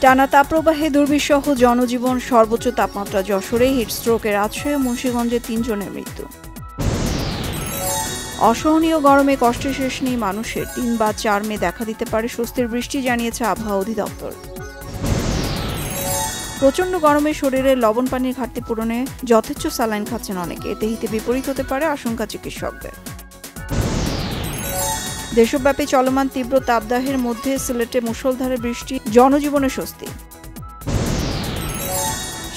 টানা তাপপ্রবাহে দুর্বিষহ জনজীবন, সর্বোচ্চ তাপমাত্রা যশোরে, হিটস্ট্রোকে রাজশাহী ও মুন্সিগঞ্জে ৩ জনের মৃত্যু। অসহনীয় গরমে কষ্টের শেষ নেই মানুষের, ৩ বা ৪ মে দেখা দিতে পারে স্বস্তির বৃষ্টি, জানিয়েছে আবহাওয়া অধিদপ্তর। প্রচণ্ড গরমে শরীরে লবণ পানির ঘাটতি পূরণে যথেচ্ছ স্যালাইন খাচ্ছেন অনেকে, এতে হিতে বিপরীত হতে পারে আশঙ্কা চিকিৎসকদের। দেশব্যাপী চলমান তীব্র তাপদাহের মধ্যে সিলেটে মুষলধারে বৃষ্টি, জনজীবনে স্বস্তি।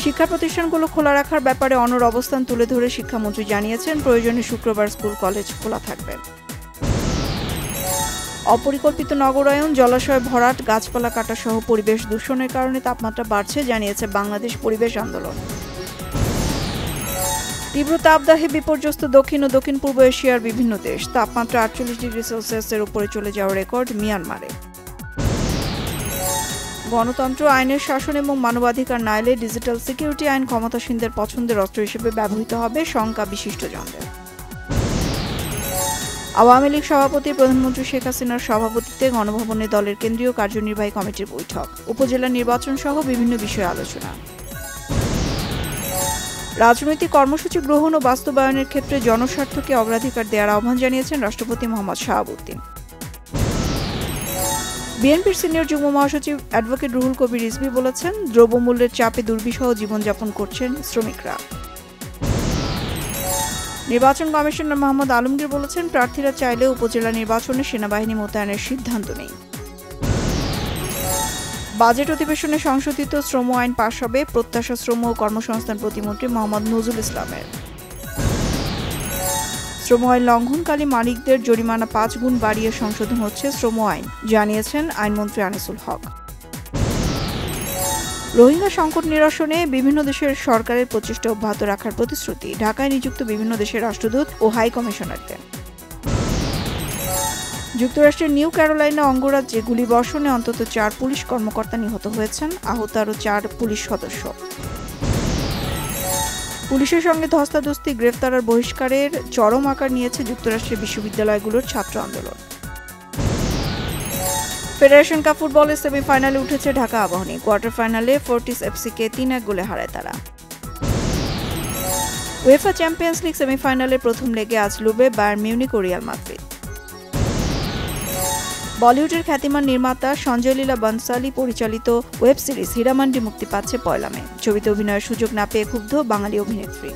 শিক্ষা প্রতিষ্ঠানগুলো খোলা রাখার ব্যাপারে অনড় অবস্থান তুলে ধরে শিক্ষামন্ত্রী জানিয়েছেন, প্রয়োজনে শুক্রবার স্কুল কলেজ খোলা থাকবে। অপরিকল্পিত নগরায়ন, জলাশয় ভরাট, গাছপালা কাটা সহ পরিবেশ দূষণের কারণে তাপমাত্রা বাড়ছে, জানিয়েছে বাংলাদেশ পরিবেশ আন্দোলন। তীব্র তাপদাহে বিপর্যস্ত দক্ষিণ ও দক্ষিণ পূর্ব এশিয়ার বিভিন্ন দেশ, তাপমাত্রা ৪৮ ডিগ্রি সেলসিয়াসের উপরে চলে যাওয়ার রেকর্ড মিয়ানমারে। গণতন্ত্র, আইনের শাসন এবং মানবাধিকার না এলে ডিজিটাল সিকিউরিটি আইন ক্ষমতাসীনদের পছন্দের অস্ত্র হিসেবে ব্যবহৃত হবে, শঙ্কা বিশিষ্টজনদের। আওয়ামী লীগ সভাপতি প্রধানমন্ত্রী শেখ হাসিনার সভাপতিত্বে গণভবনে দলের কেন্দ্রীয় কার্যনির্বাহী কমিটির বৈঠক, উপজেলা নির্বাচন সহ বিভিন্ন বিষয়ে আলোচনা। রাজনৈতিক কর্মসূচি গ্রহণ ও বাস্তবায়নের ক্ষেত্রে জনস্বার্থকে অগ্রাধিকার দেওয়ার আহ্বান জানিয়েছেন রাষ্ট্রপতি মোহাম্মদ শাহাবুদ্দিন। বিএনপির সিনিয়র যুগ্ম মহাসচিব অ্যাডভোকেট রুহুল কবির রিজভী বলেছেন, দ্রব্যমূল্যের চাপে দুর্বিষহ জীবনযাপন করছেন শ্রমিকরা। নির্বাচন কমিশনার মোহাম্মদ আলমগীর বলেছেন, প্রার্থীরা চাইলে উপজেলা নির্বাচনে সেনাবাহিনী মোতায়েনের সিদ্ধান্ত নেই। বাজেট অধিবেশনে সংশোধিত শ্রম আইন পাশ হবে, প্রত্যাশা শ্রম ও কর্মসংস্থান প্রতিমন্ত্রী মোহাম্মদ নজরুল ইসলামের। শ্রম আইন লঙ্ঘনকারী মালিকদের জরিমানা ৫ গুণ বাড়িয়ে সংশোধন হচ্ছে শ্রম আইন, জানিয়েছেন আইনমন্ত্রী আনিসুল হক। রোহিঙ্গা সংকট নিরসনে বিভিন্ন দেশের সরকারের প্রচেষ্টা অব্যাহত রাখার প্রতিশ্রুতি ঢাকায় নিযুক্ত বিভিন্ন দেশের রাষ্ট্রদূত ও হাই কমিশনারদের। যুক্তরাষ্ট্রের নিউ ক্যারোলাইনা অঙ্গরাজ্যে গুলিবর্ষণে অন্তত ৪ পুলিশ কর্মকর্তা নিহত হয়েছেন, আহত আরও ৪ পুলিশ সদস্য। পুলিশের সঙ্গে ধস্তাধস্তি, গ্রেফতার আর বহিষ্কারের চরম আকার নিয়েছে যুক্তরাষ্ট্রের বিশ্ববিদ্যালয়গুলোর ছাত্র আন্দোলন। ফেডারেশন কাপ ফুটবলের সেমিফাইনালে উঠেছে ঢাকা আবাহনী, কোয়ার্টার ফাইনালে ফোর্টিস এফসিকে ৩-১ গোলে হারায় তারা। উয়েফা চ্যাম্পিয়ন্স লিগ সেমিফাইনালের প্রথম লেগে আজ লুবে বায়ার্ন মিউনিখ ও রিয়াল মাদ্রিদ। বলিউডের খ্যাতিমান নির্মাতা সঞ্জয় লীলা বনসালি পরিচালিত ওয়েব সিরিজ হীরামান্ডি মুক্তি পাচ্ছে ১ মে। ছবিতে অভিনয়ের সুযোগ না পেয়ে ক্ষুব্ধ বাঙালি অভিনেত্রী।